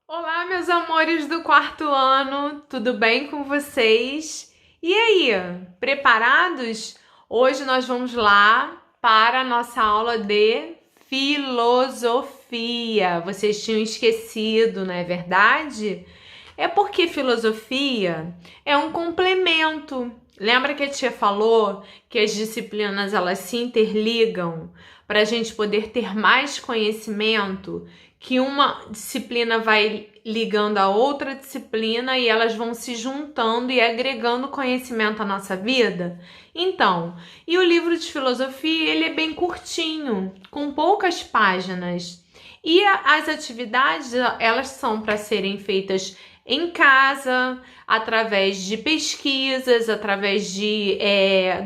Olá, meus amores do quarto ano, tudo bem com vocês? E aí, preparados? Hoje nós vamos lá para a nossa aula de filosofia. Vocês tinham esquecido, não é verdade? É porque filosofia é um complemento. Lembra que a tia falou que as disciplinas elas se interligam para a gente poder ter mais conhecimento? Que uma disciplina vai ligando a outra disciplina e elas vão se juntando e agregando conhecimento à nossa vida? Então, e o livro de filosofia, ele é bem curtinho, com poucas páginas. E as atividades, elas são para serem feitas em casa, através de pesquisas, através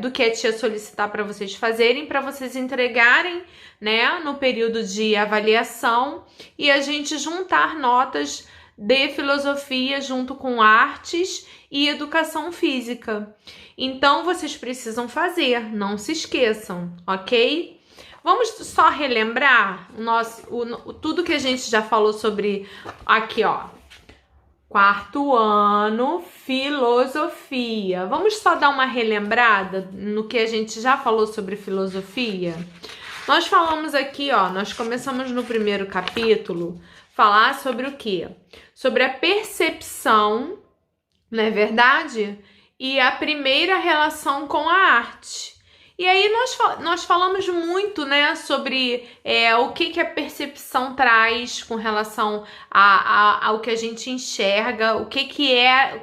do que a tia solicitar para vocês fazerem, para vocês entregarem, né, no período de avaliação e a gente juntar notas de filosofia junto com artes e educação física. Então, vocês precisam fazer, não se esqueçam, ok? Vamos só relembrar tudo que a gente já falou sobre aqui, ó. Quarto ano, filosofia. Vamos só dar uma relembrada no que a gente já falou sobre filosofia? Nós falamos aqui, ó, nós começamos no primeiro capítulo falar sobre o quê? Sobre a percepção, não é verdade? E a primeira relação com a arte. E aí nós falamos muito, né, sobre o que a percepção traz com relação ao que a gente enxerga,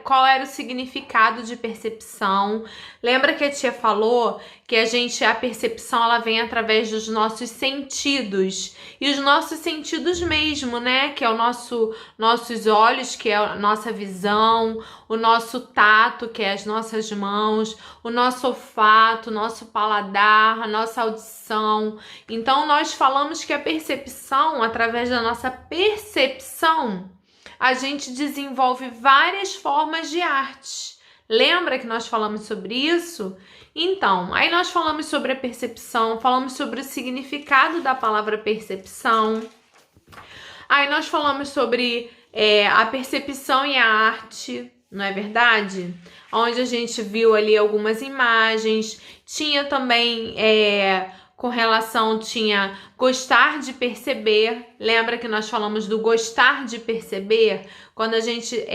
qual era o significado de percepção. Lembra que a tia falou que a percepção ela vem através dos nossos sentidos, e os nossos sentidos mesmo, né, que é nossos olhos, que é a nossa visão, o nosso tato, que é as nossas mãos, o nosso olfato, o nosso paladar, a nossa audição. Então, nós falamos que a percepção, através da nossa percepção, a gente desenvolve várias formas de arte. Lembra que nós falamos sobre isso? Então, aí nós falamos sobre a percepção, falamos sobre o significado da palavra percepção. Aí nós falamos sobre a percepção e a arte, não é verdade? Onde a gente viu ali algumas imagens. Tinha também, com relação, tinha gostar de perceber. Lembra que nós falamos do gostar de perceber? Quando a gente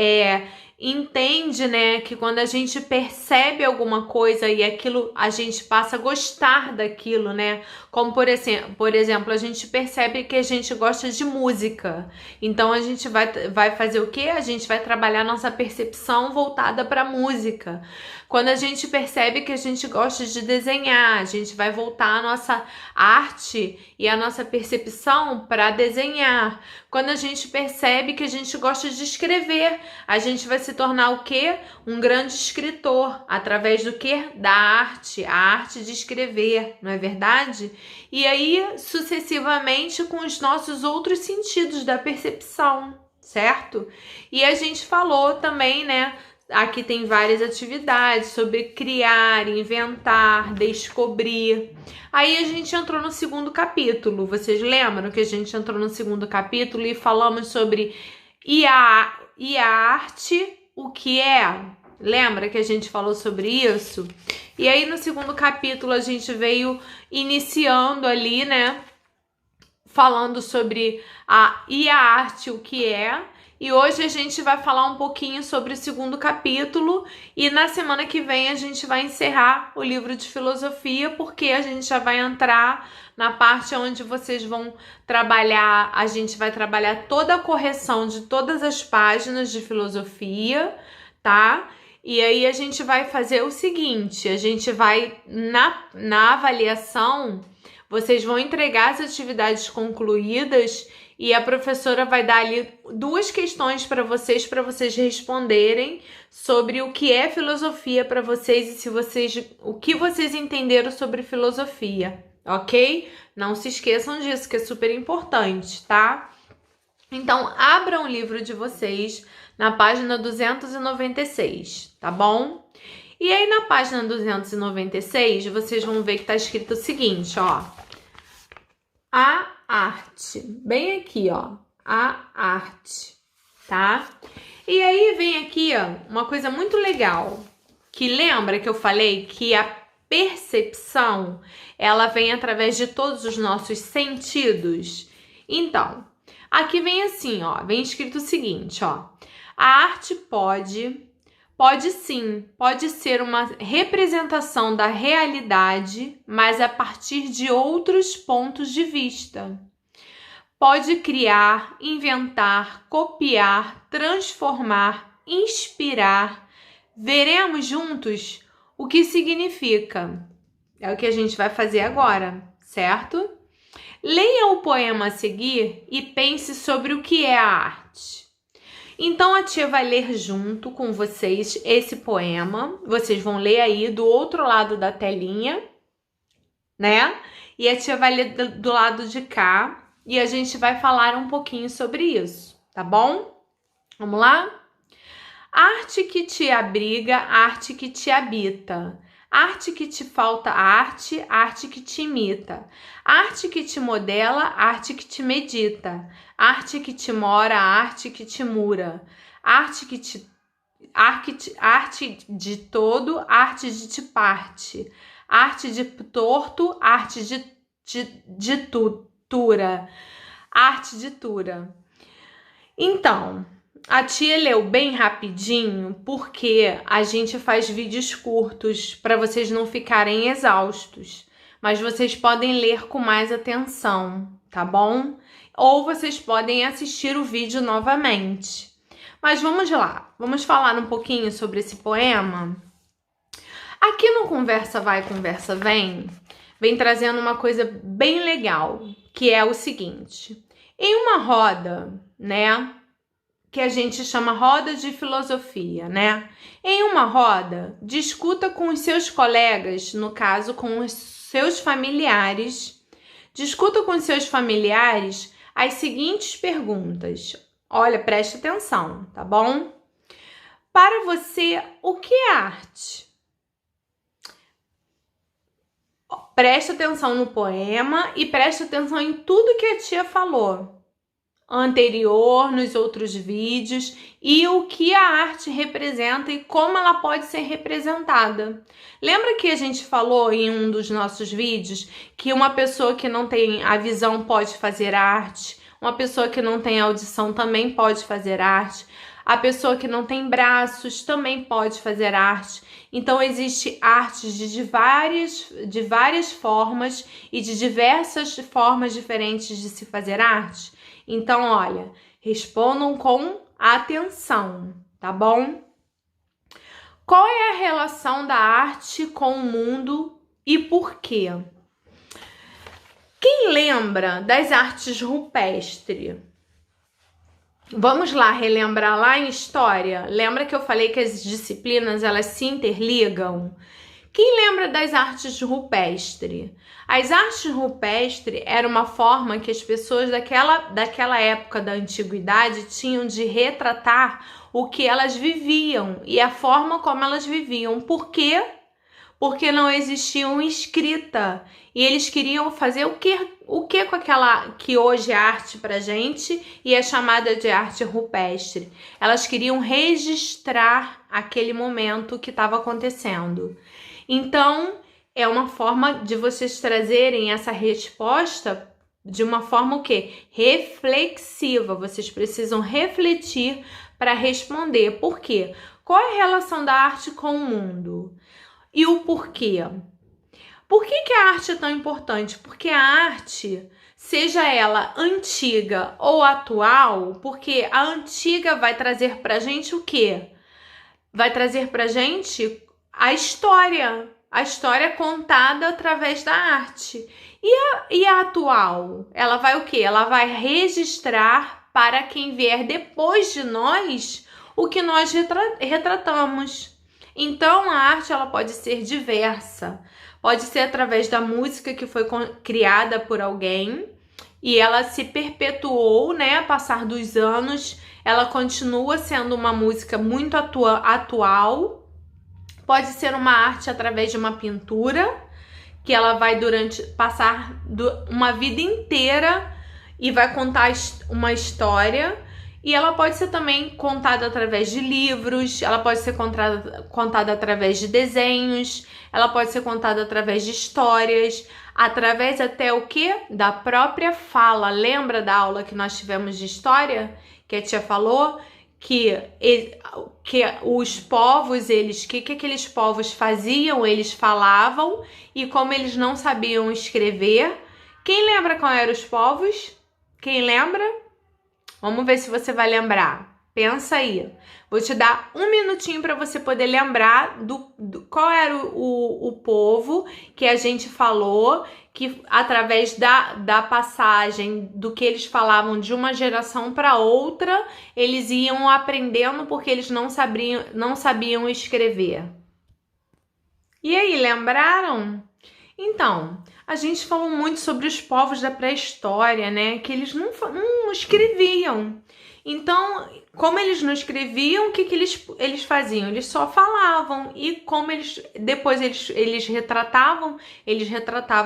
entende, né, que quando a gente percebe alguma coisa e aquilo, a gente passa a gostar daquilo, né? Como por exemplo, a gente percebe que a gente gosta de música. Então a gente vai fazer o quê? A gente vai trabalhar nossa percepção voltada para a música. Quando a gente percebe que a gente gosta de desenhar, a gente vai voltar a nossa arte e a nossa percepção para desenhar. Quando a gente percebe que a gente gosta de escrever, a gente vai se tornar o quê? Um grande escritor, através do quê? Da arte, a arte de escrever, não é verdade? E aí, sucessivamente, com os nossos outros sentidos da percepção, certo? E a gente falou também, né? Aqui tem várias atividades sobre criar, inventar, descobrir. Aí a gente entrou no segundo capítulo. Vocês lembram que a gente entrou no segundo capítulo e falamos sobre e a arte, o que é? Lembra que a gente falou sobre isso? E aí no segundo capítulo a gente veio iniciando ali, né? Falando sobre a arte, o que é. E hoje a gente vai falar um pouquinho sobre o segundo capítulo e na semana que vem a gente vai encerrar o livro de filosofia, porque a gente já vai entrar na parte onde vocês vão trabalhar, a gente vai trabalhar toda a correção de todas as páginas de filosofia, tá? E aí a gente vai fazer o seguinte, a gente vai, na avaliação, vocês vão entregar as atividades concluídas e a professora vai dar ali 2 questões para vocês responderem sobre o que é filosofia para vocês e o que vocês entenderam sobre filosofia, ok? Não se esqueçam disso, que é super importante, tá? Então, abram o livro de vocês na página 296, tá bom? E aí na página 296, vocês vão ver que tá escrito o seguinte, ó. A arte, bem aqui, ó, a arte, tá? E aí vem aqui, ó, uma coisa muito legal, que lembra que eu falei que a percepção, ela vem através de todos os nossos sentidos? Então, aqui vem assim, ó, vem escrito o seguinte, ó, a arte pode sim, pode ser uma representação da realidade, mas a partir de outros pontos de vista. Pode criar, inventar, copiar, transformar, inspirar. Veremos juntos o que significa. É o que a gente vai fazer agora, certo? Leia o poema a seguir e pense sobre o que é a arte. Então, a tia vai ler junto com vocês esse poema. Vocês vão ler aí do outro lado da telinha, né? E a tia vai ler do lado de cá e a gente vai falar um pouquinho sobre isso, tá bom? Vamos lá? Arte que te abriga, arte que te habita. Arte que te falta arte, arte que te imita. Arte que te modela, arte que te medita. Arte que te mora, arte que te mura. Arte de todo, arte de te parte. Arte de torto, arte de tura. Arte de tura. Então, a tia leu bem rapidinho porque a gente faz vídeos curtos para vocês não ficarem exaustos. Mas vocês podem ler com mais atenção, tá bom? Ou vocês podem assistir o vídeo novamente. Mas vamos lá, vamos falar um pouquinho sobre esse poema. Aqui no Conversa Vai, Conversa Vem trazendo uma coisa bem legal, que é o seguinte. Em uma roda, né, que a gente chama roda de filosofia, né? Em uma roda, discuta com os seus colegas, no caso, com os seus familiares. Discuta com os seus familiares as seguintes perguntas. Olha, preste atenção, tá bom? Para você, o que é arte? Preste atenção no poema e preste atenção em tudo que a tia falou anterior, nos outros vídeos, e o que a arte representa e como ela pode ser representada. Lembra que a gente falou em um dos nossos vídeos que uma pessoa que não tem a visão pode fazer arte, uma pessoa que não tem audição também pode fazer arte, a pessoa que não tem braços também pode fazer arte. Então, existe artes de várias formas e de diversas formas diferentes de se fazer arte. Então, olha, respondam com atenção, tá bom? Qual é a relação da arte com o mundo e por quê? Quem lembra das artes rupestres? Vamos lá relembrar lá em história. Lembra que eu falei que as disciplinas elas se interligam? Quem lembra das artes rupestres? As artes rupestres era uma forma que as pessoas daquela época da antiguidade tinham de retratar o que elas viviam e a forma como elas viviam. Por quê? Porque não existia escrita. E eles queriam fazer o que com aquela que hoje é arte pra gente e é chamada de arte rupestre? Elas queriam registrar aquele momento que estava acontecendo. Então, é uma forma de vocês trazerem essa resposta de uma forma o quê? Reflexiva. Vocês precisam refletir para responder. Por quê? Qual é a relação da arte com o mundo? E o porquê? Por que a arte é tão importante? Porque a arte, seja ela antiga ou atual, porque a antiga vai trazer pra gente o quê? Vai trazer pra gente a história contada através da arte. E a atual? Ela vai o quê? Ela vai registrar para quem vier depois de nós o que nós retratamos. Então, a arte ela pode ser diversa. Pode ser através da música que foi criada por alguém e ela se perpetuou, né? A passar dos anos, ela continua sendo uma música muito atual. Pode ser uma arte através de uma pintura, que ela vai passar uma vida inteira e vai contar uma história. E ela pode ser também contada através de livros, ela pode ser contada através de desenhos, ela pode ser contada através de histórias, através até o quê? Da própria fala. Lembra da aula que nós tivemos de história? Que a tia falou que os povos, que aqueles povos faziam? Eles falavam, e como eles não sabiam escrever. Quem lembra qual eram os povos? Quem lembra? Vamos ver se você vai lembrar. Pensa aí. Vou te dar um minutinho para você poder lembrar qual era o povo que a gente falou, que através da passagem do que eles falavam de uma geração para outra, eles iam aprendendo porque eles não sabiam escrever. E aí, lembraram? Então, a gente falou muito sobre os povos da pré-história, né? Que eles não escreviam. Então, como eles não escreviam, o que eles faziam? Eles só falavam. E como depois eles retratavam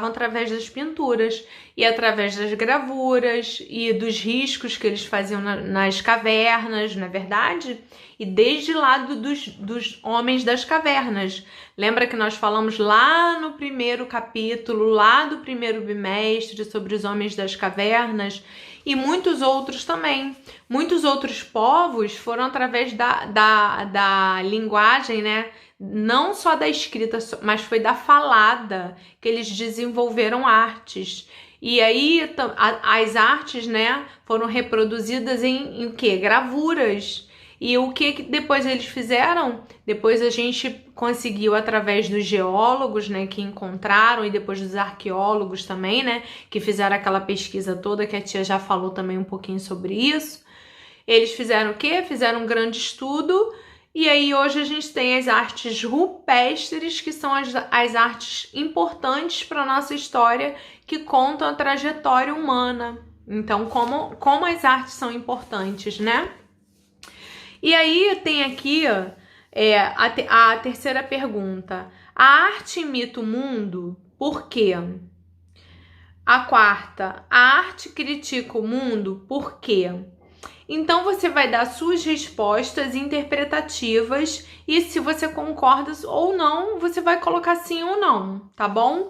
através das pinturas e através das gravuras e dos riscos que eles faziam nas cavernas, não é verdade? E desde lá dos homens das cavernas. Lembra que nós falamos lá no primeiro capítulo, lá do primeiro bimestre, sobre os homens das cavernas? E muitos outros também. Muitos outros povos foram através da linguagem, né? Não só da escrita, mas foi da falada que eles desenvolveram artes. E aí as artes, né, foram reproduzidas em quê? Gravuras. E o que depois eles fizeram? Depois a gente conseguiu, através dos geólogos, né, que encontraram, e depois dos arqueólogos também, né, que fizeram aquela pesquisa toda, que a tia já falou também um pouquinho sobre isso. Eles fizeram o quê? Fizeram um grande estudo, e aí hoje a gente tem as artes rupestres, que são as artes importantes para a nossa história, que contam a trajetória humana. Então, como as artes são importantes, né? E aí tem aqui a terceira pergunta. A arte imita o mundo? Por quê? A quarta. A arte critica o mundo? Por quê? Então você vai dar suas respostas interpretativas e se você concorda ou não, você vai colocar sim ou não, tá bom?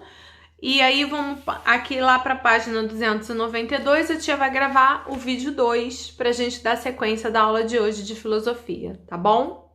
E aí vamos aqui lá para a página 292, a tia vai gravar o vídeo 2 para a gente dar sequência da aula de hoje de filosofia, tá bom?